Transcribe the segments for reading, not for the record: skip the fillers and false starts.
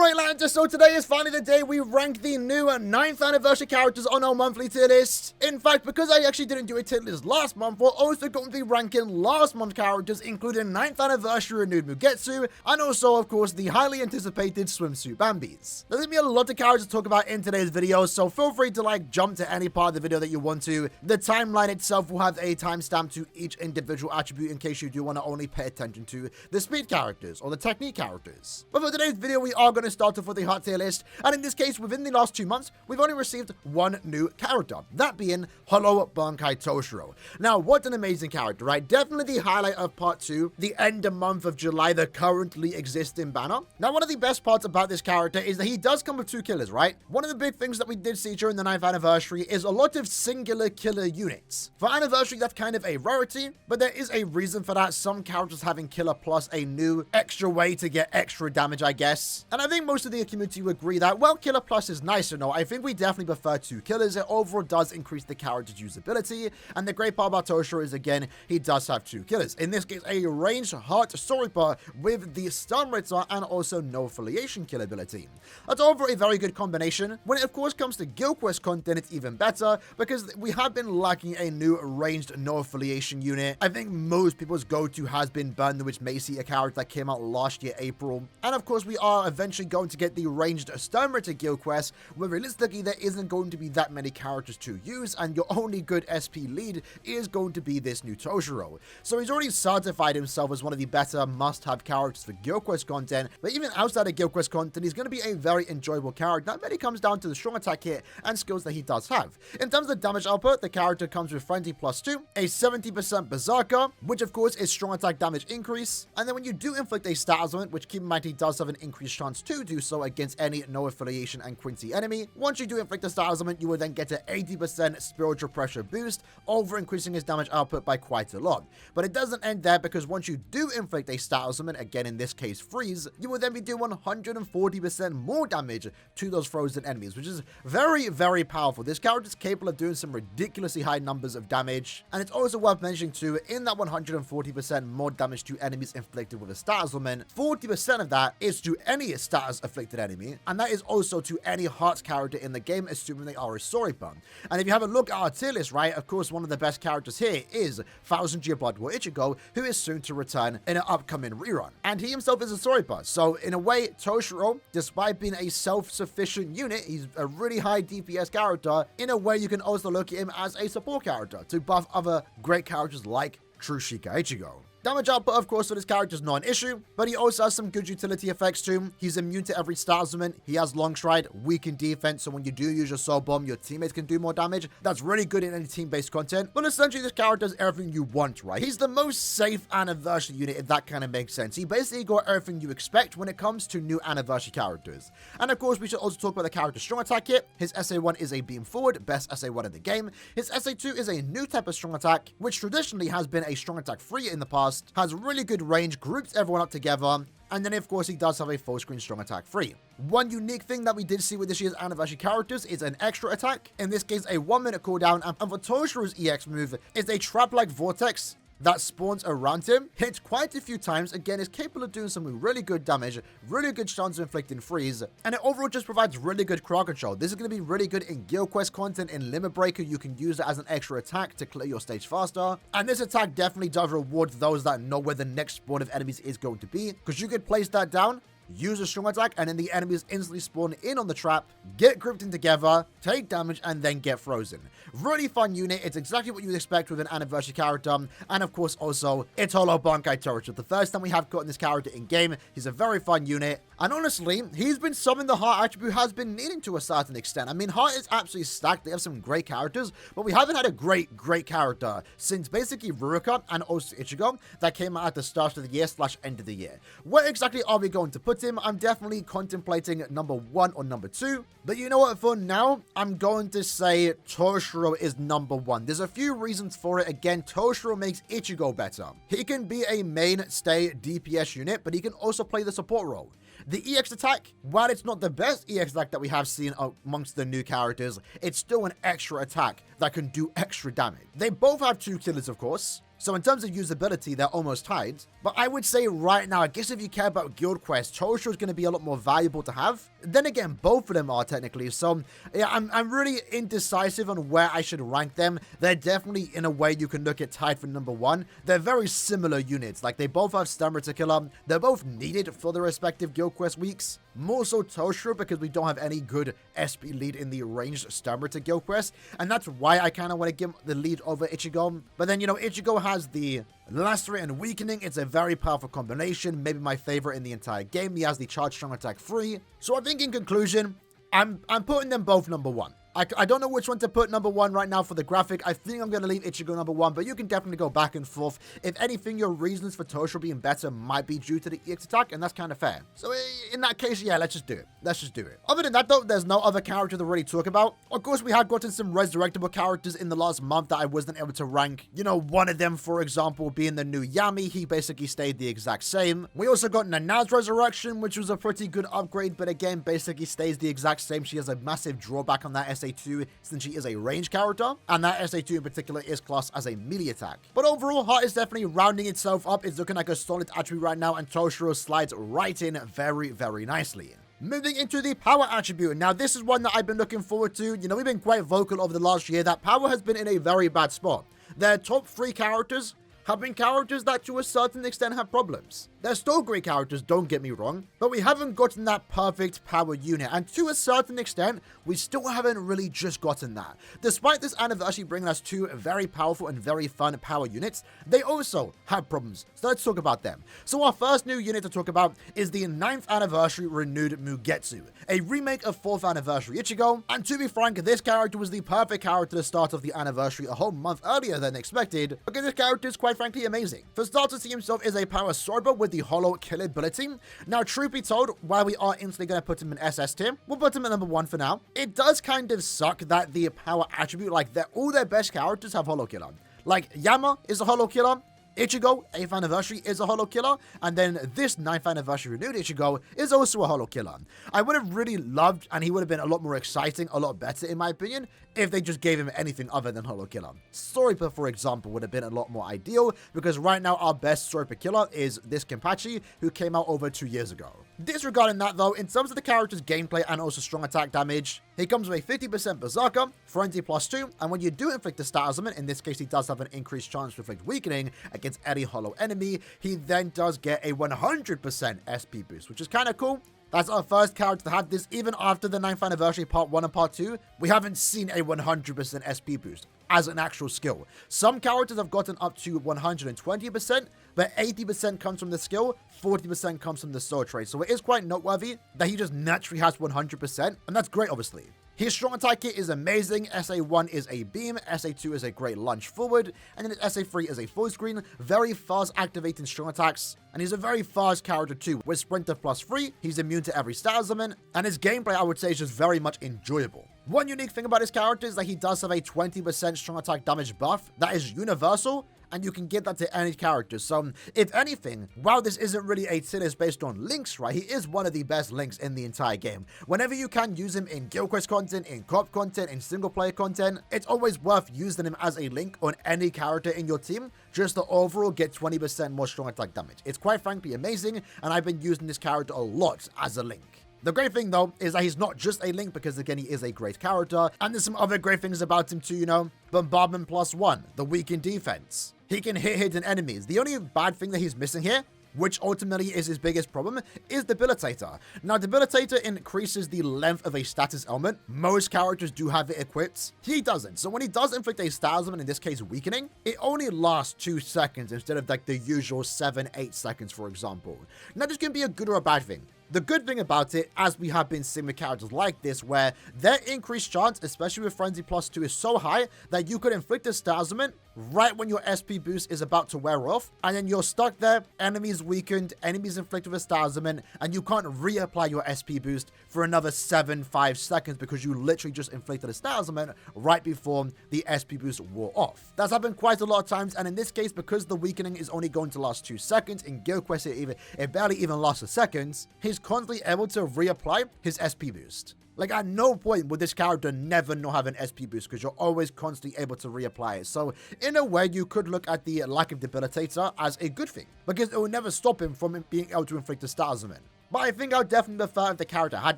Alright, Atlanta, so today is finally the day we rank the new 9th anniversary characters on our monthly tier list. In fact, because I actually didn't do a tier list last month, we're also going to be ranking last month's characters, including 9th anniversary renewed Mugetsu, and also, of course, the highly anticipated swimsuit Bambis. There's going to be a lot of characters to talk about in today's video, so feel free to jump to any part of the video that you want to. The timeline itself will have a timestamp to each individual attribute in case you do want to only pay attention to the speed characters or the technique characters. But for today's video, we are going to start off with the hot tier list, and in this case, within the last 2 months, we've only received one new character, that being Hollow Bankai Toshiro. Now, what an amazing character, right? Definitely the highlight of part 2, the end of month of July, the currently existing banner. Now, one of the best parts about this character is that he does come with 2 killers, right? One of the big things that we did see during the 9th anniversary is a lot of singular killer units. For anniversary, that's kind of a rarity, but there is a reason for that. Some characters having killer plus a new extra way to get extra damage, I guess. And I think most of the community would agree that, well, killer plus is nice or no. I think we definitely prefer 2 killers. It overall does increase the character's usability. And the great part about Toshiro is, again, he does have 2 killers. In this case, a ranged heart Soripa with the stun Ritter and also no affiliation kill ability. That's overall a very good combination. When it, of course, comes to Guild Quest content, it's even better because we have been lacking a new ranged no affiliation unit. I think most people's go-to has been Burn the Witch Macy, a character that came out last year, April. And of course, we are eventually going to get the ranged stun Ritter Guild Quest, where realistically there isn't going to be that many characters to use, and your only good SP lead is going to be this new Toshiro. So he's already certified himself as one of the better must-have characters for Guild Quest content, but even outside of Guild Quest content, he's going to be a very enjoyable character. That really comes down to the strong attack hit and skills that he does have. In terms of damage output, the character comes with Frenzy +2, a 70% Berserker, which of course is strong attack damage increase, and then when you do inflict a stat element, which keep in mind he does have an increased chance to do so against any no affiliation and Quincy enemy, once you do inflict a stat element, you will then get an 80% spiritual pressure boost, over increasing his damage output by quite a lot. But it doesn't end there, because once you do inflict a stat element, again in this case freeze, you will then be doing 140% more damage to those frozen enemies, which is very, very powerful. This character is capable of doing some ridiculously high numbers of damage, and it's also worth mentioning too, in that 140% more damage to enemies inflicted with a status element, 40% of that is to any status afflicted enemy, and that is also to any heart character in the game, assuming they are a Soripa. And if you have a look at our tier list, right, of course one of the best characters here is 1000 Year Blood War Ichigo, who is soon to return in an upcoming rerun. And he himself is a Soripa, so in a way, Toshiro, despite being a self-sufficient unit, he's a really high DPS character. In a way, you can also look at him as a support character to buff other great characters like True Shika Ichigo. Damage output, of course, for this character is not an issue, but he also has some good utility effects too. He's immune to every stat element. He has long stride, weak in defense, so when you do use your soul bomb, your teammates can do more damage. That's really good in any team-based content. But essentially, this character does everything you want, right? He's the most safe anniversary unit, if that kind of makes sense. He basically got everything you expect when it comes to new anniversary characters. And of course, we should also talk about the character's strong attack kit. His SA1 is a beam forward, best SA1 in the game. His SA2 is a new type of strong attack, which traditionally has been a strong attack 3 in the past, has really good range, groups everyone up together, and then of course he does have a full screen strong attack 3. One unique thing that we did see with this year's anniversary characters is an extra attack, in this case a 1-minute cooldown, and for Toshiro's EX move is a trap-like vortex that spawns around him, hits quite a few times, again is capable of doing some really good damage, really good chance of inflicting freeze, and it overall just provides really good crowd control. This is going to be really good in Guild Quest content. In Limit Breaker, you can use it as an extra attack to clear your stage faster, and this attack definitely does reward those that know where the next spawn of enemies is going to be, because you could place that down, use a strong attack, and then the enemies instantly spawn in on the trap, get grouped in together, take damage, and then get frozen. Really fun unit. It's exactly what you'd expect with an anniversary character, and of course also, it's Hollow Bankai Toshiro. The first time we have gotten this character in game, he's a very fun unit, and honestly, he's been something the Heart attribute has been needing to a certain extent. I mean, Heart is absolutely stacked. They have some great characters, but we haven't had a great character since basically Ruroka and also Ichigo that came out at the start of the year / end of the year. Where exactly are we going to put him? I'm definitely contemplating number 1 or number 2, but you know what, for now, I'm going to say Toshiro is number 1. There's a few reasons for it. Again, Toshiro makes Ichigo better. He can be a mainstay DPS unit, but he can also play the support role. The EX attack, while it's not the best EX attack that we have seen amongst the new characters, it's still an extra attack that can do extra damage. They both have 2 killers, of course, So in terms of usability, they're almost tied. But I would say right now, I guess if you care about guild quests, Toshiro is going to be a lot more valuable to have. Then again, both of them are technically. So yeah, I'm really indecisive on where I should rank them. They're definitely, in a way, you can look at tied for number one. They're very similar units. Like, they both have Stammer to Killer. They're both needed for the respective guild quest weeks. More so Toshiro because we don't have any good SP lead in the ranged Stammer to guild quest. And that's why I kind of want to give the lead over Ichigo. But then, you know, Ichigo has the Lacerate and Weakening. It's a very powerful combination. Maybe my favorite in the entire game. He has the Charge Strong Attack free. So I think in conclusion, I'm putting them both number one. I don't know which one to put number one right now for the graphic. I think I'm going to leave Ichigo number one, but you can definitely go back and forth. If anything, your reasons for Toshiro being better might be due to the EX attack, and that's kind of fair. So in that case, yeah, let's just do it. Let's just do it. Other than that, though, there's no other character to really talk about. Of course, we have gotten some resurrectable characters in the last month that I wasn't able to rank. You know, one of them, for example, being the new Yami. He basically stayed the exact same. We also got Nana's resurrection, which was a pretty good upgrade, but again, basically stays the exact same. She has a massive drawback on that SA2 since she is a range character, and that SA2 in particular is classed as a melee attack. But overall, Heart is definitely rounding itself up. It's looking like a solid attribute right now, and Toshiro slides right in very, very nicely. Moving into the power attribute. Now, this is one that I've been looking forward to. You know, we've been quite vocal over the last year that power has been in a very bad spot. Their top 3 characters have been characters that to a certain extent have problems. They're still great characters, don't get me wrong, but we haven't gotten that perfect power unit, and to a certain extent, we still haven't really just gotten that. Despite this anniversary bringing us 2 very powerful and very fun power units, they also have problems, so let's talk about them. So our first new unit to talk about is the 9th anniversary renewed Mugetsu, a remake of 4th anniversary Ichigo, and to be frank, this character was the perfect character to start off the anniversary a whole month earlier than expected, because this character is quite frankly amazing. For starters, he himself is a power sorber with the hollow kill ability. Now, truth be told, while we are instantly going to put him in SS tier, we'll put him at number 1 for now. It does kind of suck that the power attribute, like all their best characters have hollow killer. Like, Yama is a hollow killer, Ichigo, 8th anniversary, is a hollow killer, and then this 9th anniversary renewed Ichigo is also a hollow killer. I would have really loved, and he would have been a lot more exciting, a lot better in my opinion, if they just gave him anything other than hollow killer. Soripa, for example, would have been a lot more ideal, because right now our best Soripa killer is this Kenpachi, who came out over 2 years ago. Disregarding that though, in terms of the character's gameplay and also strong attack damage, he comes with a 50% Berserker, Frenzy +2, and when you do inflict a stat element, in this case he does have an increased chance to inflict weakening against any hollow enemy, he then does get a 100% SP boost, which is kind of cool. That's our first character to have this. Even after the 9th anniversary part 1 and part 2, we haven't seen a 100% SP boost as an actual skill. Some characters have gotten up to 120%, but 80% comes from the skill, 40% comes from the soul trait. So it is quite noteworthy that he just naturally has 100%, and that's great, obviously. His strong attack kit is amazing. SA1 is a beam, SA2 is a great lunge forward, and then SA3 is a full screen, very fast activating strong attacks, and he's a very fast character too. With Sprinter +3, he's immune to every stat element, and his gameplay I would say is just very much enjoyable. One unique thing about this character is that he does have a 20% strong attack damage buff that is universal, and you can get that to any character. So, if anything, while this isn't really a tier list based on links, right, he is one of the best links in the entire game. Whenever you can use him in guild quest content, in co-op content, in single player content, it's always worth using him as a link on any character in your team, just to overall get 20% more strong attack damage. It's quite frankly amazing, and I've been using this character a lot as a link. The great thing, though, is that he's not just a link because, again, he is a great character. And there's some other great things about him, too, you know. Bombardment +1, the weakened defense. He can hit hidden enemies. The only bad thing that he's missing here, which ultimately is his biggest problem, is Debilitator. Now, Debilitator increases the length of a status element. Most characters do have it equipped. He doesn't. So when he does inflict a status element, in this case weakening, it only lasts 2 seconds instead of like the usual 7-8 seconds, for example. Now, this can be a good or a bad thing. The good thing about it, as we have been seeing with characters like this, where their increased chance, especially with Frenzy +2, is so high that you could inflict a status element right when your SP boost is about to wear off, and then you're stuck there, enemies weakened, enemies inflicted with a status element, and you can't reapply your SP boost for another 7-5 seconds because you literally just inflicted a status element right before the SP boost wore off. That's happened quite a lot of times, and in this case, because the weakening is only going to last 2 seconds, in Guild Quest it barely even lasts a second, he's constantly able to reapply his SP boost. Like, at no point would this character never not have an SP boost, because you're always constantly able to reapply it. So, in a way, you could look at the lack of debilitator as a good thing, because it will never stop him from being able to inflict a status on him. But I think I would definitely prefer if the character had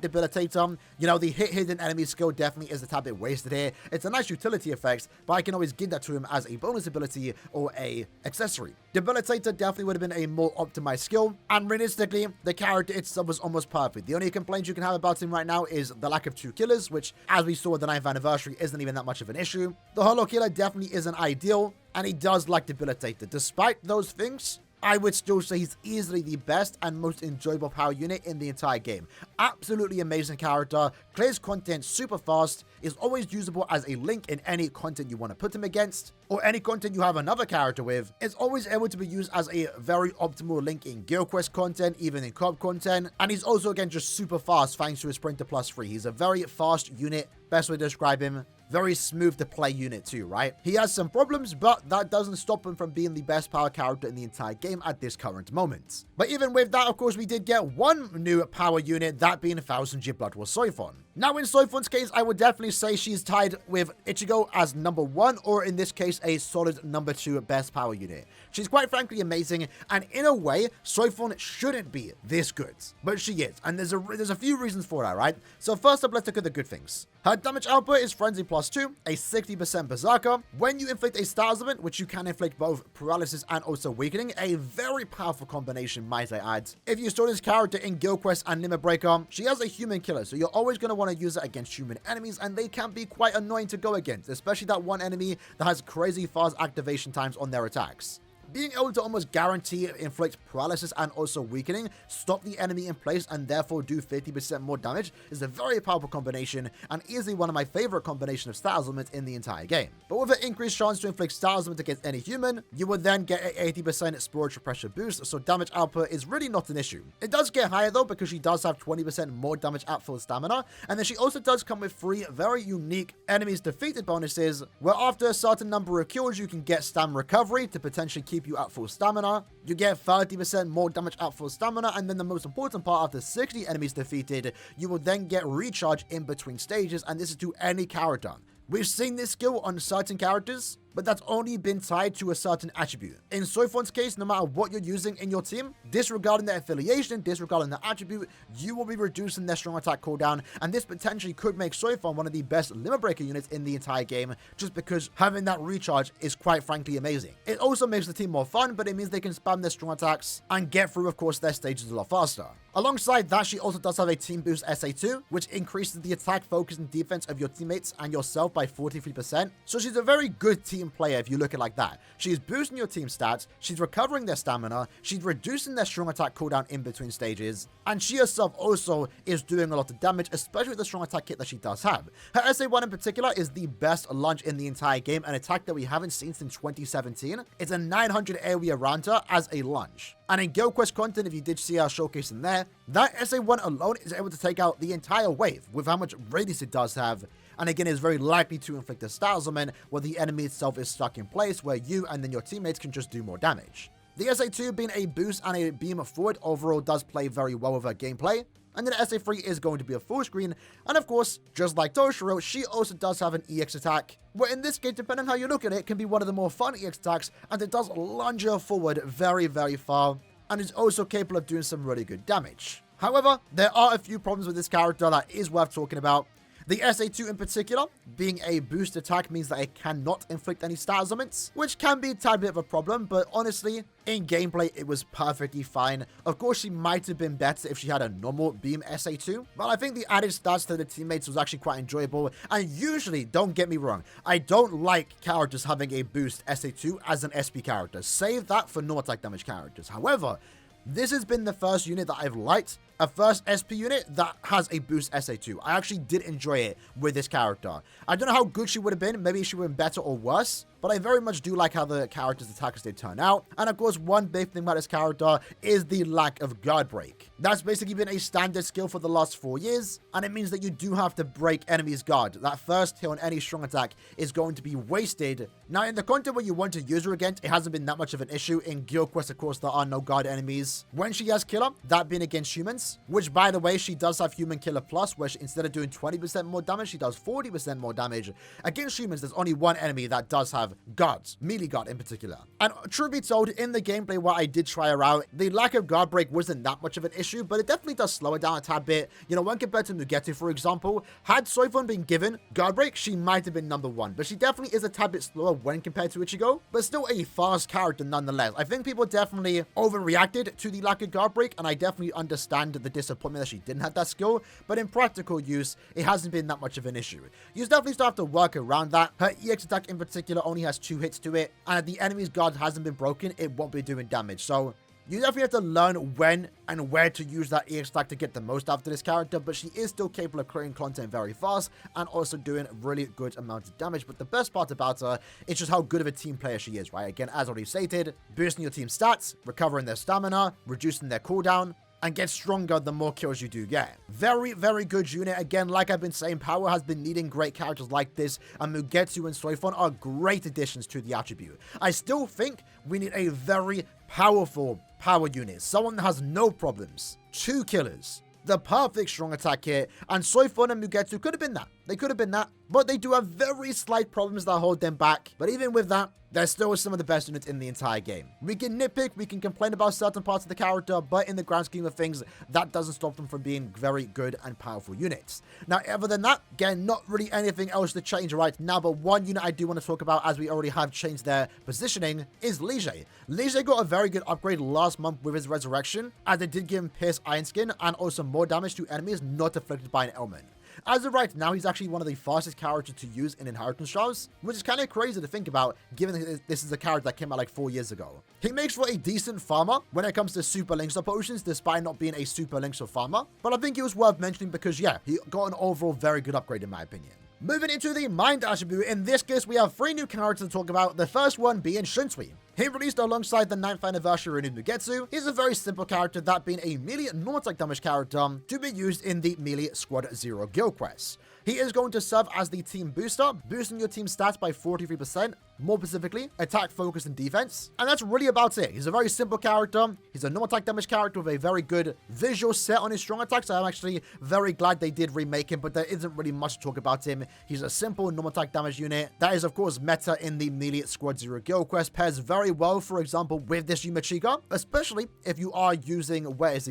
debilitator. You know, the hit hidden enemy skill definitely is a tad bit wasted here. It's a nice utility effect, but I can always give that to him as a bonus ability or a accessory. Debilitator definitely would have been a more optimized skill, and realistically, the character itself was almost perfect. The only complaint you can have about him right now is the lack of 2 killers, which, as we saw at the 9th anniversary, isn't even that much of an issue. The holo killer definitely isn't ideal, and he does lack debilitator. Despite those things, I would still say he's easily the best and most enjoyable power unit in the entire game. Absolutely amazing character, clears content super fast, is always usable as a link in any content you want to put him against, or any content you have another character with, is always able to be used as a very optimal link in guild quest content, even in co-op content, and he's also, again, just super fast thanks to his Sprinter +3. He's a very fast unit, best way to describe him. Very smooth to play unit too, right? He has some problems, but that doesn't stop him from being the best power character in the entire game at this current moment. But even with that, of course, we did get one new power unit, that being 1000-year Blood War Soifon. Now, in Soifon's case, I would definitely say she's tied with Ichigo as number 1, or in this case, a solid number 2 best power unit. She's quite frankly amazing, and in a way, Soifon shouldn't be this good, but she is, and there's a few reasons for that, right? So first up, let's look at the good things. Her damage output is Frenzy +2, a 60% Berserker. When you inflict a status event, which you can inflict both paralysis and also weakening, a very powerful combination, might I add. If you store this character in Guild Quest and Limit Breaker, she has a human killer, so you're always going to want to use it against human enemies, and they can be quite annoying to go against, especially that one enemy that has crazy fast activation times on their attacks. Being able to almost guarantee inflict paralysis and also weakening, stop the enemy in place, and therefore do 50% more damage is a very powerful combination, and easily one of my favorite combination of status elements in the entire game. But with an increased chance to inflict status element against any human, you would then get an 80% spiritual pressure boost, so damage output is really not an issue. It does get higher though, because she does have 20% more damage at full stamina, and then she also does come with 3 very unique enemies defeated bonuses, where after a certain number of kills, you can get stamina recovery to potentially keep you at full stamina. You get 30% more damage at full stamina, and then the most important part, after 60 enemies defeated, you will then get recharge in between stages, and this is to any character. We've seen this skill on certain characters, but that's only been tied to a certain attribute. In Soifon's case, no matter what you're using in your team, disregarding their affiliation, disregarding the attribute, you will be reducing their strong attack cooldown, and this potentially could make Soifon one of the best limit breaker units in the entire game, just because having that recharge is quite frankly amazing. It also makes the team more fun, but it means they can spam their strong attacks and get through, of course, their stages a lot faster. Alongside that, she also does have a team boost SA2, which increases the attack, focus, and defense of your teammates and yourself by 43%. So she's a very good team player if you look at it like that. She's boosting your team stats, she's recovering their stamina, she's reducing their strong attack cooldown in between stages, and she herself also is doing a lot of damage, especially with the strong attack kit that she does have. Her SA1 in particular is the best lunge in the entire game, an attack that we haven't seen since 2017. It's a 900 AoE around her as a lunge. And in Guild Quest content, if you did see our showcase in there, that SA1 alone is able to take out the entire wave with how much radius it does have. And again, is very likely to inflict a status element where the enemy itself is stuck in place, where you and then your teammates can just do more damage. The SA2 being a boost and a beam forward overall does play very well with her gameplay. And then SA3 is going to be a full screen, and of course, just like Toshiro, she also does have an EX attack, where in this case, depending on how you look at it, can be one of the more fun EX attacks, and it does lunge her forward very, very far, and is also capable of doing some really good damage. However, there are a few problems with this character that is worth talking about. The SA2 in particular, being a boost attack, means that it cannot inflict any status elements, which can be a tad bit of a problem, but honestly, in gameplay, it was perfectly fine. Of course, she might have been better if she had a normal beam SA2, but I think the added stats to the teammates was actually quite enjoyable, and usually, don't get me wrong, I don't like characters having a boost SA2 as an SP character. Save that for no attack damage characters. However, this has been the first unit that I've liked, a first SP unit that has a boost SA2. I actually did enjoy it with this character. I don't know how good she would have been, maybe she would have been better or worse, but I very much do like how the character's attacks did turn out. And of course, one big thing about this character is the lack of guard break. That's basically been a standard skill for the last 4 years, and it means that you do have to break enemies' guard. That first hit on any strong attack is going to be wasted. Now, in the content where you want to use her against, it hasn't been that much of an issue. In Guild Quest, of course, there are no guard enemies. When she has Killer, that being against humans, which, by the way, she does have Human Killer Plus, where she, instead of doing 20% more damage, she does 40% more damage. Against humans, there's only one enemy that does have guards, melee guard in particular. And truth be told, in the gameplay where I did try her out, the lack of guard break wasn't that much of an issue, but it definitely does slow her down a tad bit. You know, when compared to Mugetu, for example, had Soifon been given guard break, she might have been number 1, but she definitely is a tad bit slower when compared to Ichigo, but still a fast character nonetheless. I think people definitely overreacted to the lack of guard break, and I definitely understand the disappointment that she didn't have that skill, but in practical use, it hasn't been that much of an issue. You definitely still have to work around that. Her EX attack in particular only has 2 hits to it, and if the enemy's guard hasn't been broken, it won't be doing damage. So you definitely have to learn when and where to use that EX attack to get the most out of this character, but she is still capable of creating content very fast and also doing really good amounts of damage. But the best part about her is just how good of a team player she is, right? Again, as already stated, boosting your team's stats, recovering their stamina, reducing their cooldown, and get stronger the more kills you do get. Very, very good unit. Again, like I've been saying, Power has been needing great characters like this, and Mugetsu and Soifon are great additions to the attribute. I still think we need a very powerful power unit, someone that has no problems. 2 killers, the perfect strong attack kit, and Soifon and Mugetsu could have been that. They could have been that, but they do have very slight problems that hold them back. But even with that, they're still some of the best units in the entire game. We can nitpick, we can complain about certain parts of the character, but in the grand scheme of things, that doesn't stop them from being very good and powerful units. Now, other than that, again, not really anything else to change right now, but one unit I do want to talk about, as we already have changed their positioning, is Lige. Lige got a very good upgrade last month with his resurrection, as it did give him Pierce Iron Skin and also more damage to enemies not afflicted by an ailment. As of right now, he's actually one of the fastest characters to use in Inheritance Trials, which is kind of crazy to think about, given that this is a character that came out like 4 years ago. He makes for a decent farmer when it comes to Super Elixir potions, despite not being a Super Elixir farmer, but I think it was worth mentioning because, yeah, he got an overall very good upgrade in my opinion. Moving into the Mind attribute, in this case, we have 3 new characters to talk about, the first one being Shunsui. He released alongside the 9th anniversary of Mugetsu. He's a very simple character, that being a melee normal attack damage character to be used in the Melee Squad 0 Guild Quest. He is going to serve as the team booster, boosting your team's stats by 43%, more specifically, attack, focus, and defense. And that's really about it. He's a very simple character. He's a normal attack damage character with a very good visual set on his strong attacks. So I'm actually very glad they did remake him, but there isn't really much to talk about him. He's a simple normal attack damage unit that is, of course, meta in the Melee Squad 0 Guild Quest. Pairs very well, for example, with this Yumachiga, especially if you are using,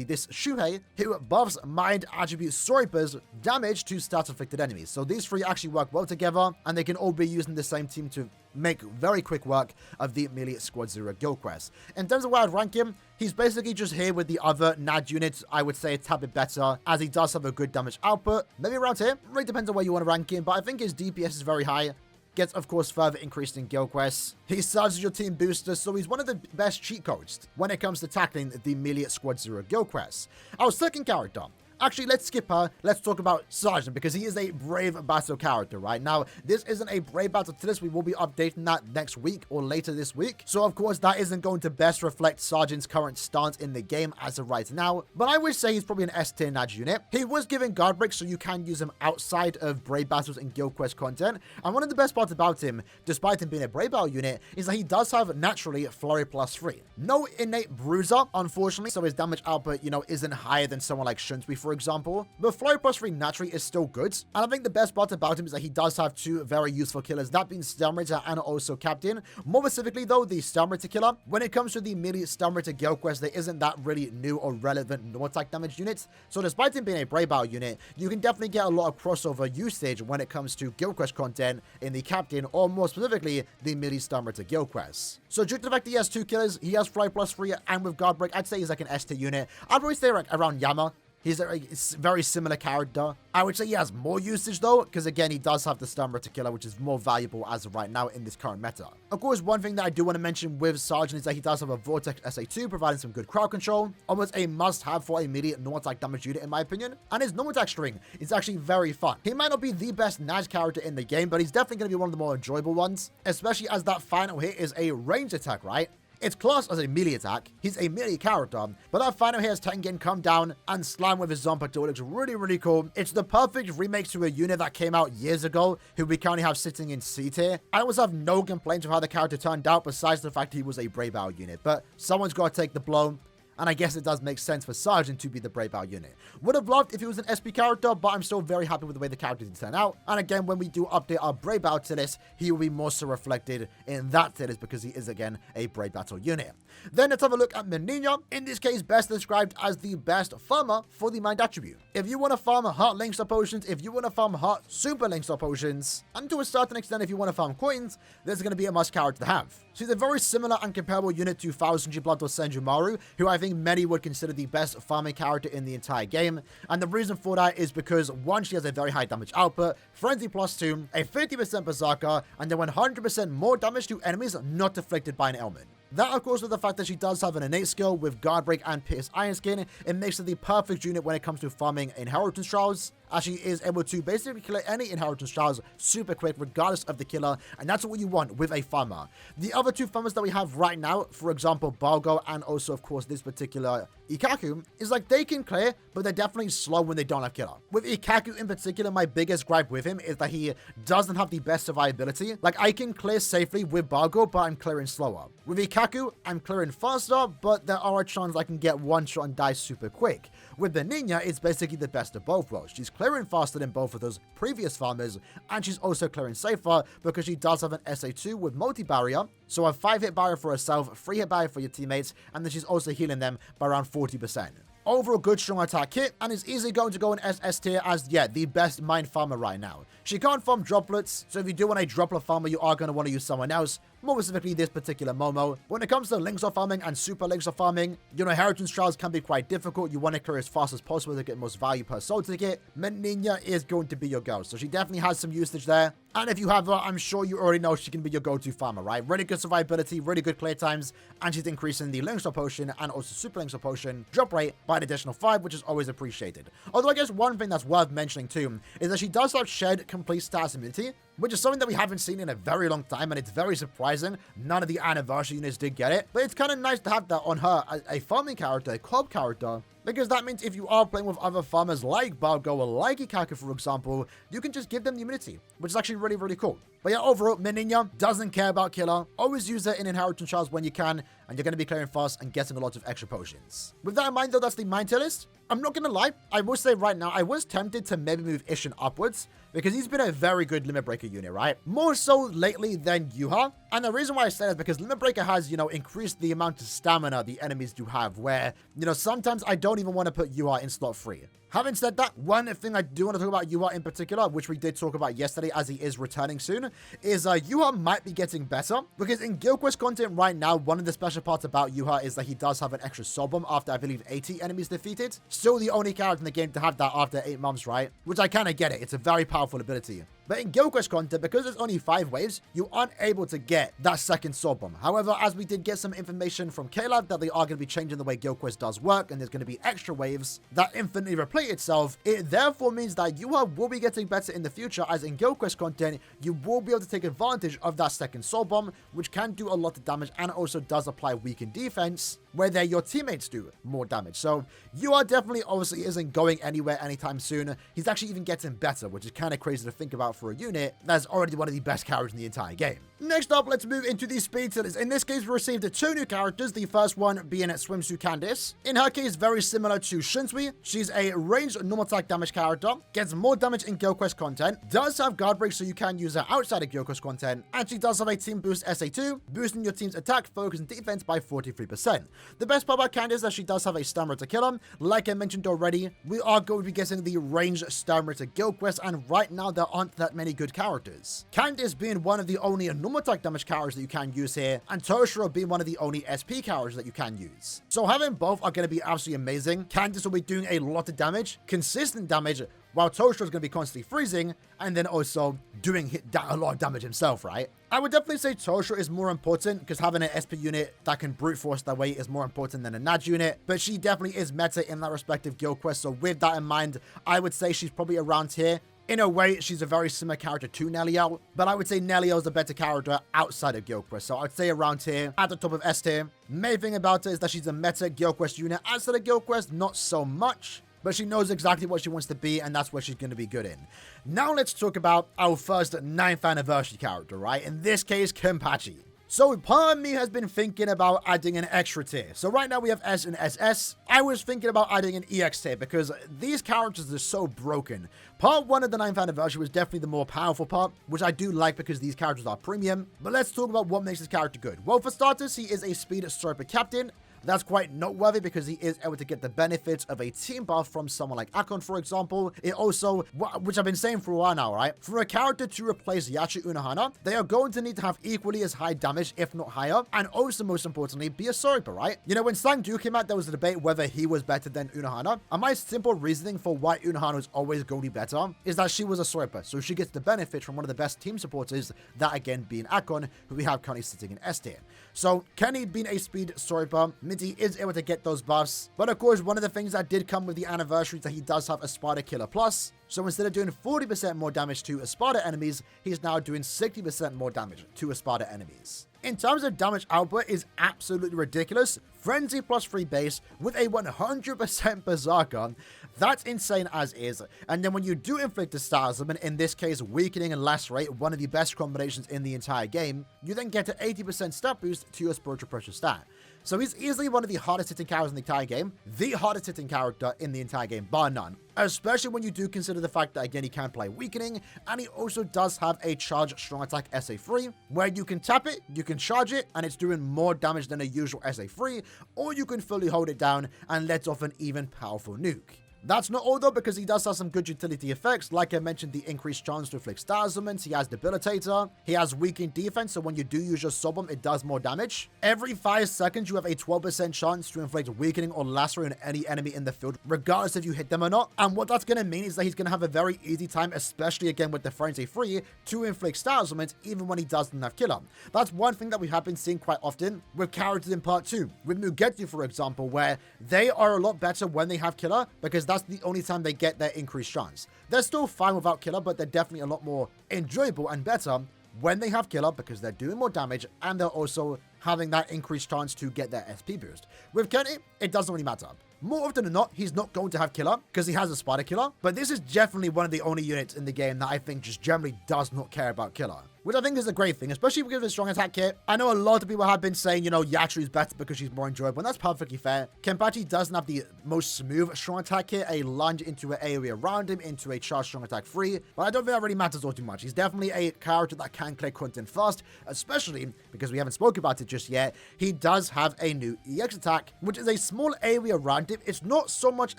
this Shuhei, who buffs Mind attribute Soripa's damage to stats afflicted enemies. So these 3 actually work well together, and they can all be used in the same team to make very quick work of the Melee Squad 0 Guild Quest. In terms of where I'd rank him, he's basically just here with the other NAD units. I would say a tad bit better, as he does have a good damage output. Maybe around here. Really depends on where you want to rank him, but I think his DPS is very high. Gets, of course, further increased in Guild Quests. He serves as your team booster, so he's one of the best cheat codes when it comes to tackling the Melee Squad 0 Guild Quests. Our second character. Actually, let's skip her. Let's talk about Sergeant, because he is a Brave Battle character, right? Now, this isn't a Brave Battle to this. We will be updating that next week or later this week. So, of course, that isn't going to best reflect Sergeant's current stance in the game as of right now. But I would say he's probably an S-tier NAD unit. He was given guard break, so you can use him outside of Brave Battles and Guild Quest content. And one of the best parts about him, despite him being a Brave Battle unit, is that he does have naturally Flurry +3. No innate Bruiser, unfortunately, so his damage output, isn't higher than someone like Shunsui, for example, but Flurry +3 naturally is still good. And I think the best part about him is that he does have 2 very useful killers, that being Stelmritter and also Captain. More specifically though, the Stelmritter killer, when it comes to the Melee Stelmritter Guild Quest, there isn't that really new or relevant normal attack damage units. So despite him being a Brave Battle unit, you can definitely get a lot of crossover usage when it comes to Guild Quest content in the Captain, or more specifically, the Melee Stelmritter Guild Quest. So due to the fact that he has 2 killers, he has Flurry +3, and with guard break, I'd say he's like an S-tier unit. I'd probably say like around Yama. He's a very similar character. I would say he has more usage though, because again, he does have the stun rate to killer, which is more valuable as of right now in this current meta. Of course, one thing that I do want to mention with Sergeant is that he does have a Vortex SA2, providing some good crowd control. Almost a must-have for immediate normal attack damage unit in my opinion. And his normal attack string is actually very fun. He might not be the best Naj character in the game, but he's definitely going to be one of the more enjoyable ones, especially as that final hit is a ranged attack, right? It's classed as a melee attack. He's a melee character, but that final hit has Tengen come down and slam with his Zombie. It looks really, really cool. It's the perfect remake to a unit that came out years ago, who we currently have sitting in C tier. I always have no complaints with how the character turned out, besides the fact he was a Brave Hour unit, but someone's got to take the blow. And I guess it does make sense for Sergeant to be the Brave Hour unit. Would have loved if he was an SP character, but I'm still very happy with the way the character did turn out. And again, when we do update our Brave Hour tier list, he will be more so reflected in that tier list because he is, again, a Brave Battle unit. Then let's have a look at Menina. In this case, best described as the best farmer for the Mind attribute. If you want to farm Heart Link Star Potions, if you want to farm Heart Super Link Star Potions, and to a certain extent, if you want to farm coins, there's going to be a must character to have. So he's a very similar and comparable unit to 1000G Blood or Senjumaru, who I think many would consider the best farming character in the entire game. And the reason for that is because, one, she has a very high damage output, Frenzy +2, a 50% Berserker, and then 100% more damage to enemies not afflicted by an ailment. That, of course, with the fact that she does have an innate skill with Guard Break and Pierce Iron Skin, it makes her the perfect unit when it comes to farming Inheritance Trials, as she is able to basically kill any Inheritance Trials super quick, regardless of the killer, and that's what you want with a farmer. The other two farmers that we have right now, for example, Balgo, and also, of course, this particular Ikaku, is like they can clear, but they're definitely slow when they don't have killer. With Ikaku in particular, my biggest gripe with him is that he doesn't have the best survivability. Like, I can clear safely with Balgo, but I'm clearing slower. With Ikaku, I'm clearing faster, but there are chances I can get one shot and die super quick. With the Ninja, it's basically the best of both worlds. She's clearing faster than both of those previous farmers, and she's also clearing safer because she does have an SA2 with multi-barrier, so a 5-hit barrier for herself, 3-hit barrier for your teammates, and then she's also healing them by around 40%. Overall good strong attack kit, and is easily going to go in SS tier as, yeah, the best mind farmer right now. She can't farm droplets, so if you do want a droplet farmer, you are going to want to use someone else, more specifically this particular Momo. When it comes to links of farming and super links of farming, you know, Inheritance Trials can be quite difficult. You want to clear as fast as possible to get most value per soul ticket. Menina is going to be your girl, so she definitely has some usage there. And if you have her, I'm sure you already know she can be your go-to farmer, right? Really good survivability, really good clear times, and she's increasing the Link Star Potion and also Super Link Star Potion drop rate by an additional 5, which is always appreciated. Although I guess one thing that's worth mentioning too is that she does have Shed Complete Status Immunity, which is something that we haven't seen in a very long time, and it's very surprising. None of the anniversary units did get it, but it's kind of nice to have that on her as a farming character, a club character, because that means if you are playing with other farmers like Balgo or like Ikaku, for example, you can just give them the immunity, which is actually really, really cool. But yeah, overall, Menina doesn't care about killer. Always use her in Inheritance Trials when you can, and you're going to be clearing fast and getting a lot of extra potions. With that in mind, though, that's the Mind tier list. I'm not going to lie, I will say right now, I was tempted to maybe move Ishin upwards, because he's been a very good Limit Breaker unit, right? More so lately than Yuha. And the reason why I say that is because Limit Breaker has, you know, increased the amount of stamina the enemies do have, where, you know, sometimes I don't even want to put Yuha in slot 3. Having said that, one thing I do want to talk about Yuha in particular, which we did talk about yesterday as he is returning soon, is Yuha might be getting better, because in Guild Quest content right now, one of the special parts about Yuha is that he does have an extra soul bomb after, I believe, 80 enemies defeated. Still the only character in the game to have that after 8 months, right? Which I kind of get it. It's a very powerful ability. But in Guild Quest content, because there's only 5 waves, you aren't able to get that second soul bomb. However, as we did get some information from Caleb that they are going to be changing the way Guild Quest does work, and there's going to be extra waves that infinitely replete itself, it therefore means that Yuha will be getting better in the future, as in Guild Quest content, you will be able to take advantage of that second soul bomb, which can do a lot of damage and also does apply weakened defense, where your teammates do more damage. So Yuha definitely obviously isn't going anywhere anytime soon. He's actually even getting better, which is kind of crazy to think about for a unit that's already one of the best characters in the entire game. Next up, let's move into the speed tiers. In this case, we received 2 new characters, the first one being Swimsuit Candice. In her case, very similar to Shinsui. She's a ranged normal attack damage character, gets more damage in Guild Quest content, does have guard break so you can use her outside of Guild Quest content, and she does have a team boost SA2, boosting your team's attack, focus, and defense by 43%. The best part about Candice is that she does have a stamina to kill him. Like I mentioned already, we are going to be getting the ranged stamina to guild quest, and right now there aren't that many good characters. Candice being one of the only normal attack damage characters that you can use here, and Toshiro being one of the only SP characters that you can use. So having both are going to be absolutely amazing. Candice will be doing a lot of damage, consistent damage, while Toshiro is going to be constantly freezing, and then also doing a lot of damage himself, right? I would definitely say Toshiro is more important, because having an SP unit that can brute force their way is more important than a Naj unit, but she definitely is meta in that respective guild quest, so with that in mind, I would say she's probably around here. In a way, she's a very similar character to Nelliel, but I would say Nelliel is a better character outside of Guild Quest, so I'd say around here, at the top of S tier. Main thing about her is that she's a meta Guild Quest unit. Outside of Guild Quest, not so much, but she knows exactly what she wants to be, and that's what she's going to be good in. Now let's talk about our first 9th anniversary character, right? In this case, Kenpachi. So part of me has been thinking about adding an extra tier. So right now we have S and SS. I was thinking about adding an EX tier because these characters are so broken. Part 1 of the 9th anniversary was definitely the more powerful part, which I do like because these characters are premium. But let's talk about what makes this character good. Well, for starters, he is a speed sniper captain. That's quite noteworthy because he is able to get the benefits of a team buff from someone like Akon, for example. It also, which I've been saying for a while now, right? For a character to replace Yachi Unohana, they are going to need to have equally as high damage, if not higher, and also, most importantly, be a sniper, right? You know, when Sang-Do came out, there was a debate whether he was better than Unohana, and my simple reasoning for why Unohana is always going to be better is that she was a sniper, so she gets the benefit from one of the best team supporters, that again being Akon, who we have currently sitting in S tier. So, Kenny being a speed sniper, Minty is able to get those buffs, but of course, one of the things that did come with the anniversary is that he does have a Sparta Killer Plus. So instead of doing 40% more damage to Sparta enemies, he's now doing 60% more damage to Sparta enemies. In terms of damage output, is absolutely ridiculous. Frenzy plus 3 base with a 100% Berserker. That's insane as is. And then when you do inflict a Starsm, and in this case, weakening and lacerate, one of the best combinations in the entire game, you then get an 80% stat boost to your spiritual pressure stat. So he's easily one of the hardest hitting characters in the entire game. The hardest hitting character in the entire game, bar none. Especially when you do consider the fact that, again, he can play weakening, and he also does have a charge strong attack SA3, where you can tap it, you can charge it, and it's doing more damage than a usual SA3, or you can fully hold it down and let off an even powerful nuke. That's not all though, because he does have some good utility effects. Like I mentioned, the increased chance to inflict star summons. He has Debilitator. He has weakened defense, so when you do use your sub bomb, it does more damage. Every 5 seconds, you have a 12% chance to inflict weakening or lacerate on any enemy in the field, regardless if you hit them or not. And what that's going to mean is that he's going to have a very easy time, especially again with the Frenzy Free, to inflict star summons, even when he doesn't have killer. That's one thing that we have been seeing quite often with characters in Part 2. With Mugetsu, for example, where they are a lot better when they have killer, because that's the only time they get their increased chance. They're still fine without killer, but they're definitely a lot more enjoyable and better when they have killer, because they're doing more damage and they're also having that increased chance to get their SP boost. With Kenny, it doesn't really matter. More often than not, he's not going to have killer because he has a Spider Killer, but this is definitely one of the only units in the game that I think just generally does not care about killer, which I think is a great thing, especially because of his strong attack kit. I know a lot of people have been saying, you know, Yachi's better because she's more enjoyable, and that's perfectly fair. Kenpachi doesn't have the most smooth strong attack kit, a lunge into an AoE around him, into a charge strong attack free, but I don't think that really matters all too much. He's definitely a character that can clear content fast, especially because we haven't spoken about it just yet. He does have a new EX attack, which is a small AoE around him. It's not so much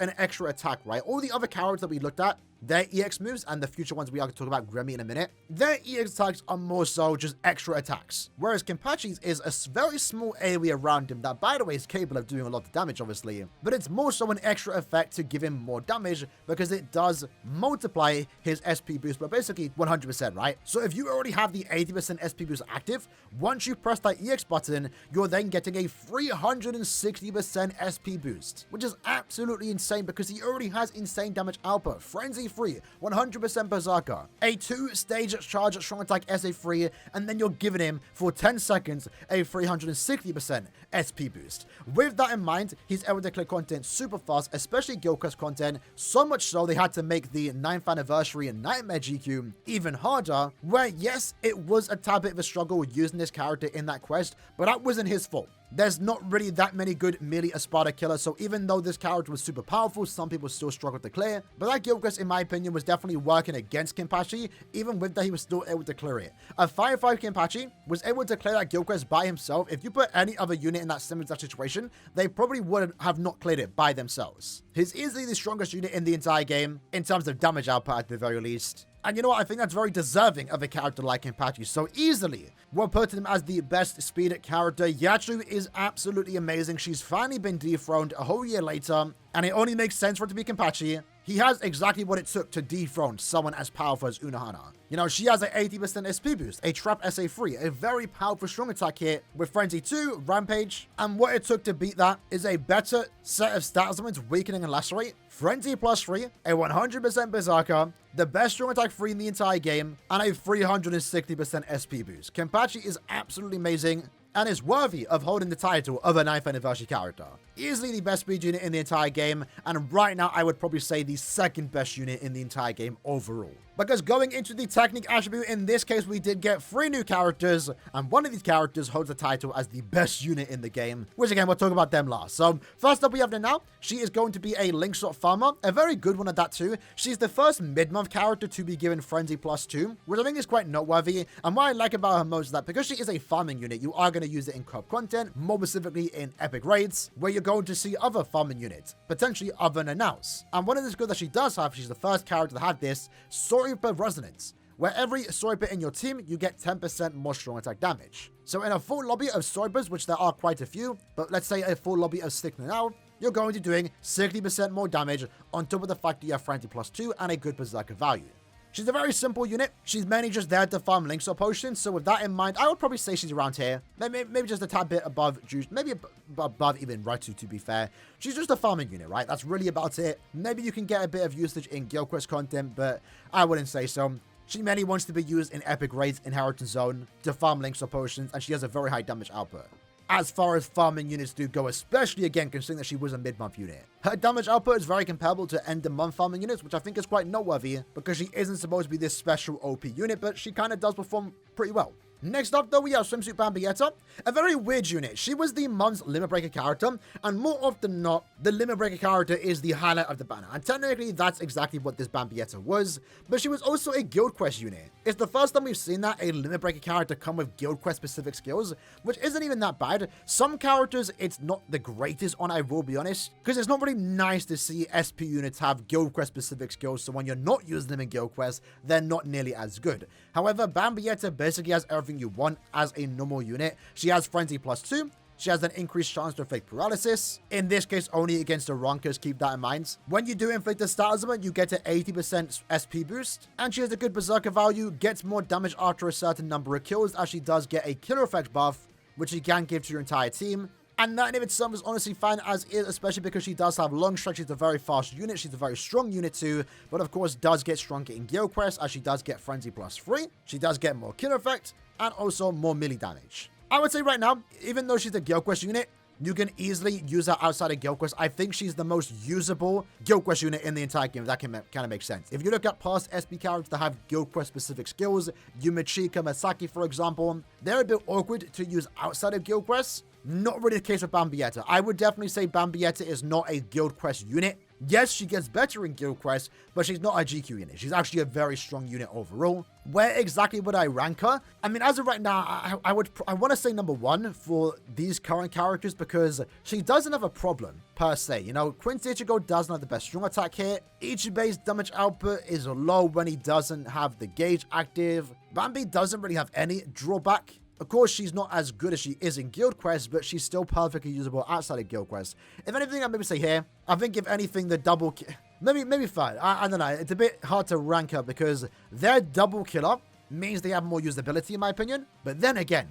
an extra attack, right? All the other characters that we looked at, their EX moves, and the future ones we are going to talk about Grammy in a minute, their EX attacks are more so just extra attacks. Whereas Kenpachi's is a very small AoE around him that, by the way, is capable of doing a lot of damage, obviously. But it's more so an extra effect to give him more damage because it does multiply his SP boost by basically 100%, right? So if you already have the 80% SP boost active, once you press that EX button, you're then getting a 360% SP boost, which is absolutely insane because he already has insane damage output. Frenzy free, 100% Berserker, a 2-stage charge strong attack SA free, and then you're giving him for 10 seconds a 360% SP boost. With that in mind, he's able to clear content super fast, especially Guild Quest content, so much so they had to make the 9th anniversary and Nightmare GQ even harder, where yes, it was a tad bit of a struggle using this character in that quest, but that wasn't his fault. there's not really that many good melee Espada killers, so even though this character was super powerful, some people still struggled to clear. But that guild quest, in my opinion, was definitely working against Kenpachi. Even with that, he was still able to clear it. A 5-5 Kenpachi was able to clear that guild quest by himself. If you put any other unit in that similar situation, they probably would have not cleared it by themselves. He's easily the strongest unit in the entire game, in terms of damage output at the very least. And you know what? I think that's very deserving of a character like Kenpachi. So easily, we're putting him as the best speed character. Yachu is absolutely amazing. She's finally been dethroned a whole year later, and it only makes sense for it to be Kenpachi. He has exactly what it took to dethrone someone as powerful as Unohana. You know, she has an 80% SP boost, a trap SA3, a very powerful strong attack hit with Frenzy 2, Rampage, and what it took to beat that is a better set of stat elements, Weakening and Lacerate, Frenzy +3, a 100% Berserker, the best strong attack 3 in the entire game, and a 360% SP boost. Kenpachi is absolutely amazing and is worthy of holding the title of a 9th anniversary character. Easily the best speed unit in the entire game, and right now I would probably say the second best unit in the entire game overall. Because going into the technique attribute, in this case we did get 3 new characters, and one of these characters holds the title as the best unit in the game, which again we'll talk about them last. So first up we have Nanao. She is going to be a link shot farmer, a very good one at that too. She's the first mid-month character to be given Frenzy +2, which I think is quite noteworthy, and what I like about her most is that because she is a farming unit, you are going to use it in co-op content, more specifically in epic raids, where you're going to see other farming units, potentially other Nanaos. And one of the skills that she does have, she's the first character to have this, Sorryper Resonance, where every Sorryper in your team, you get 10% more strong attack damage. So in a full lobby of Sorrypers, which there are quite a few, but let's say a full lobby of Stick Nanao, you're going to be doing 60% more damage on top of the fact that you have Frenzy +2 and a good Berserker value. She's a very simple unit. She's mainly just there to farm links or potions. So with that in mind, I would probably say she's around here. Maybe just a tad bit above Juice. Maybe above even Raichu, to be fair. She's just a farming unit, right? That's really about it. Maybe you can get a bit of usage in Guild Quest content, but I wouldn't say so. She mainly wants to be used in epic raids, Inheritance Zone, to farm links or potions, and she has a very high damage output. As far as farming units do go, especially again considering that she was a mid-month unit. Her damage output is very comparable to end-of-month farming units, which I think is quite noteworthy because she isn't supposed to be this special OP unit, but she kind of does perform pretty well. Next up, though, we have Swimsuit Bambietta, a very weird unit. She was the month's Limit Breaker character, and more often than not, the Limit Breaker character is the highlight of the banner. And technically, that's exactly what this Bambietta was, but she was also a Guild Quest unit. It's the first time we've seen that a Limit Breaker character come with Guild Quest specific skills, which isn't even that bad. Some characters, it's not the greatest on, I will be honest, because it's not really nice to see SP units have Guild Quest specific skills, so when you're not using them in Guild Quest, they're not nearly as good. However, Bambietta basically has everything you want as a normal unit. She has Frenzy +2. She has an increased chance to inflict paralysis. In this case, only against the Ronkers, keep that in mind. When you do inflict a stat element, you get an 80% SP boost. And she has a good Berserker value, gets more damage after a certain number of kills, as she does get a killer effect buff, which you can give to your entire team. And that in of itself is honestly fine as is, especially because she does have long strike. She's a very fast unit. She's a very strong unit too, but of course does get stronger in Guild Quest as she does get Frenzy +3. She does get more killer effect and also more melee damage. I would say right now, even though she's a Guild Quest unit, you can easily use her outside of Guild Quest. I think she's the most usable Guild Quest unit in the entire game. That can kind of make sense. If you look at past SP characters that have Guild Quest specific skills, Yumichika, Masaki, for example, they're a bit awkward to use outside of Guild Quest. Not really the case with Bambietta. I would definitely say Bambietta is not a Guild Quest unit. Yes, she gets better in Guild Quest, but she's not a GQ unit. She's actually a very strong unit overall. Where exactly would I rank her? I mean, as of right now, I want to say number 1 for these current characters because she doesn't have a problem per se. You know, Quincy Ichigo doesn't have the best strong attack hit. Ichibe's damage output is low when he doesn't have the gauge active. Bambi doesn't really have any drawback. Of course, she's not as good as she is in Guild Quest, but she's still perfectly usable outside of Guild Quest. If anything, I'd maybe say here, I think if anything, the double... Maybe fine. I don't know. It's a bit hard to rank her because their double killer means they have more usability, in my opinion. But then again,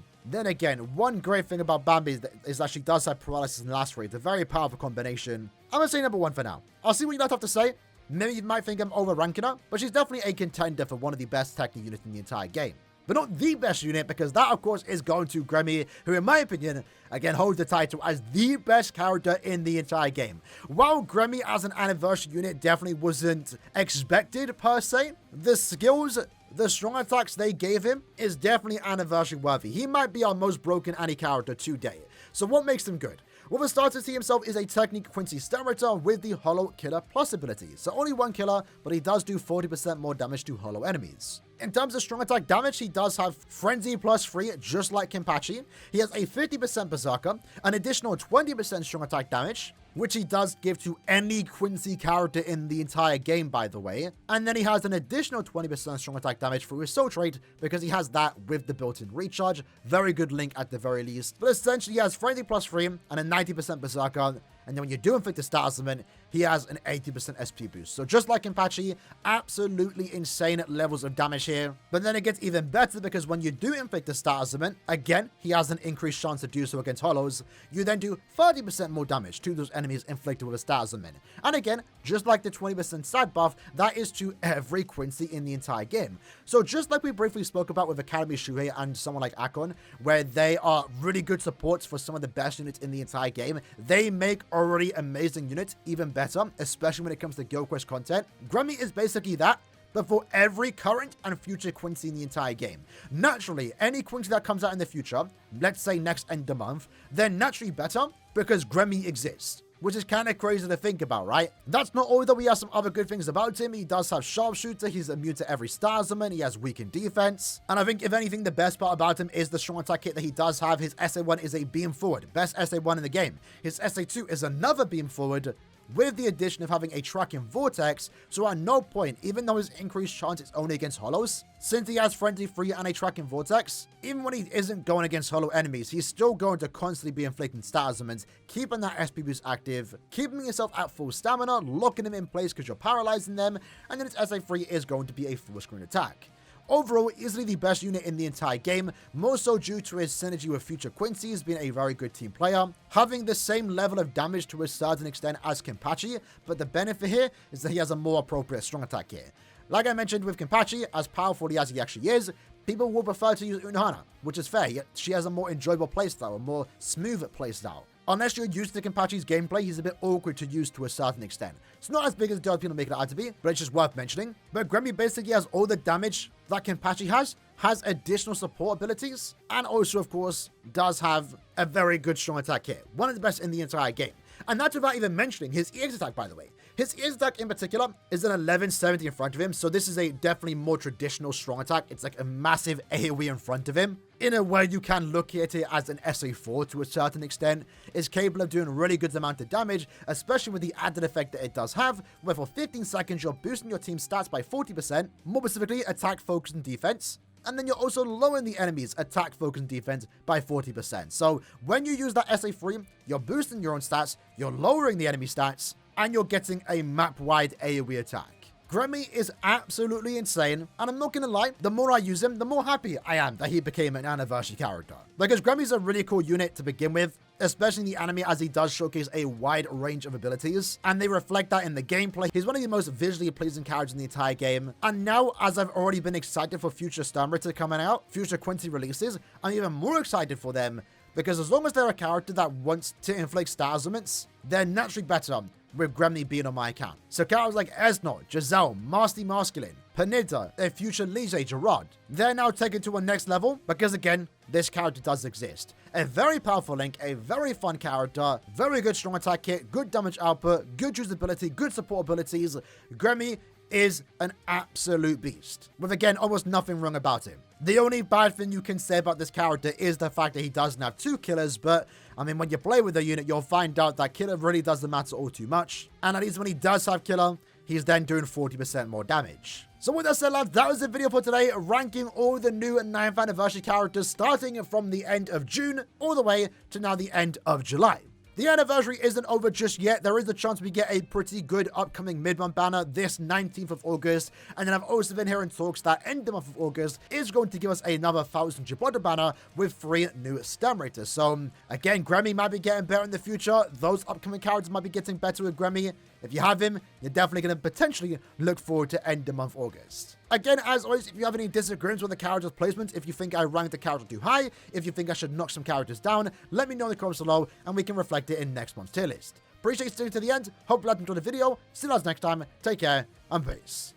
one great thing about Bambi is that she does have paralysis and lacerate. It's a very powerful combination. I'm going to say number 1 for now. I'll see what you guys have to say. Maybe you might think I'm over-ranking her, but she's definitely a contender for one of the best technical units in the entire game. But not the best unit, because that, of course, is going to Gremmy, who, in my opinion, again, holds the title as the best character in the entire game. While Gremmy as an anniversary unit definitely wasn't expected, per se, the skills the strong attacks they gave him is definitely anniversary worthy. He might be our most broken anti-character today. So what makes him good? Well, for starters, he himself is a Technique Quincy Stamrator with the Hollow Killer Plus ability. So only one killer, but he does do 40% more damage to hollow enemies. In terms of strong attack damage, he does have Frenzy plus 3, just like Kenpachi. He has a 50% Berserker, an additional 20% strong attack damage, which he does give to any Quincy character in the entire game, by the way. And then he has an additional 20% strong attack damage through his soul trait, because he has that with the built-in recharge. Very good link at the very least. But essentially, he has Frenzy plus 3 and a 90% Berserker. And then when you do inflict a status summon, he has an 80% SP boost. So just like Kenpachi, absolutely insane levels of damage here. But then it gets even better because when you do inflict a status summon, again, he has an increased chance to do so against hollows. You then do 30% more damage to those enemies inflicted with a status summon. And again, just like the 20% side buff, that is to every Quincy in the entire game. So just like we briefly spoke about with Academy Shuhei and someone like Akon, where they are really good supports for some of the best units in the entire game, they make already amazing units even better, especially when it comes to Guild Quest content. Gremmy is basically that, but for every current and future Quincy in the entire game. Naturally, any Quincy that comes out in the future, let's say next end of month, they're naturally better because Gremmy exists. Which is kind of crazy to think about, right? That's not all, though. We have some other good things about him. He does have Sharpshooter, he's immune to every star summon, he has weakened defense. And I think, if anything, the best part about him is the strong attack kit that he does have. His SA1 is a beam forward, best SA1 in the game. His SA2 is another beam forward, with the addition of having a tracking vortex, so at no point, even though his increased chance is only against hollows, since he has Frenzy 3 and a tracking vortex, even when he isn't going against hollow enemies, he's still going to constantly be inflicting status summons, keeping that SP boost active, keeping yourself at full stamina, locking him in place because you're paralyzing them, and then his SA3 is going to be a full screen attack. Overall, easily the best unit in the entire game, more so due to his synergy with future Quincy's, being a very good team player, having the same level of damage to a certain extent as Kenpachi, but the benefit here is that he has a more appropriate strong attack here. Like I mentioned with Kenpachi, as powerful as he actually is, people will prefer to use Unohana, which is fair, yet she has a more enjoyable playstyle, a more smooth playstyle. Unless you're used to Kenpachi's gameplay, he's a bit awkward to use to a certain extent. It's not as big as the other people make it out to be, but it's just worth mentioning. But Gremmy basically has all the damage that Kenpachi has additional support abilities, and also, of course, does have a very good strong attack here. One of the best in the entire game. And that's without even mentioning his EX attack, by the way. His EX attack in particular is an 1170 in front of him, so this is a definitely more traditional strong attack. It's like a massive AoE in front of him. In a way, you can look at it as an SA4 to a certain extent. It's capable of doing a really good amount of damage, especially with the added effect that it does have, where for 15 seconds you're boosting your team's stats by 40%, more specifically attack, focus, and defense. And then you're also lowering the enemy's attack, focus, and defense by 40%. So when you use that SA3, you're boosting your own stats, you're lowering the enemy stats, and you're getting a map-wide AoE attack. Gremmy is absolutely insane, and I'm not gonna lie, the more I use him, the more happy I am that he became an anniversary character. Because Gremmy's a really cool unit to begin with, especially in the anime, as he does showcase a wide range of abilities, and they reflect that in the gameplay. He's one of the most visually pleasing characters in the entire game, and now, as I've already been excited for future Stamrator coming out, future Quincy releases, I'm even more excited for them, because as long as they're a character that wants to inflict star summons, they're naturally better with Gremmy being on my account. So characters like Esnor, Giselle, Masty Masculine, Panida, their future Lise Gerard, they're now taken to a next level because, again, this character does exist. A very powerful link, a very fun character, very good strong attack kit, good damage output, good usability, good support abilities. Gremmy is an absolute beast, with, again, almost nothing wrong about him. The only bad thing you can say about this character is the fact that he doesn't have 2 killers, but I mean, when you play with the unit, you'll find out that killer really doesn't matter all too much, and at least when he does have killer, he's then doing 40% more damage. So with that said, lads, that was the video for today, ranking all the new 9th anniversary characters starting from the end of June all the way to now the end of July. The anniversary isn't over just yet. There is a chance we get a pretty good upcoming mid-month banner this 19th of August. And then I've also been hearing talks that end of the month of August is going to give us another 1000 Gibraltar banner with 3 new Stamrators. So again, Gremmy might be getting better in the future. Those upcoming characters might be getting better with Gremmy. If you have him, you're definitely going to potentially look forward to end of month August. Again, as always, if you have any disagreements with the character's placement, if you think I ranked the character too high, if you think I should knock some characters down, let me know in the comments below and we can reflect it in next month's tier list. Appreciate you sticking to the end. Hope you enjoyed the video. See you guys next time. Take care and peace.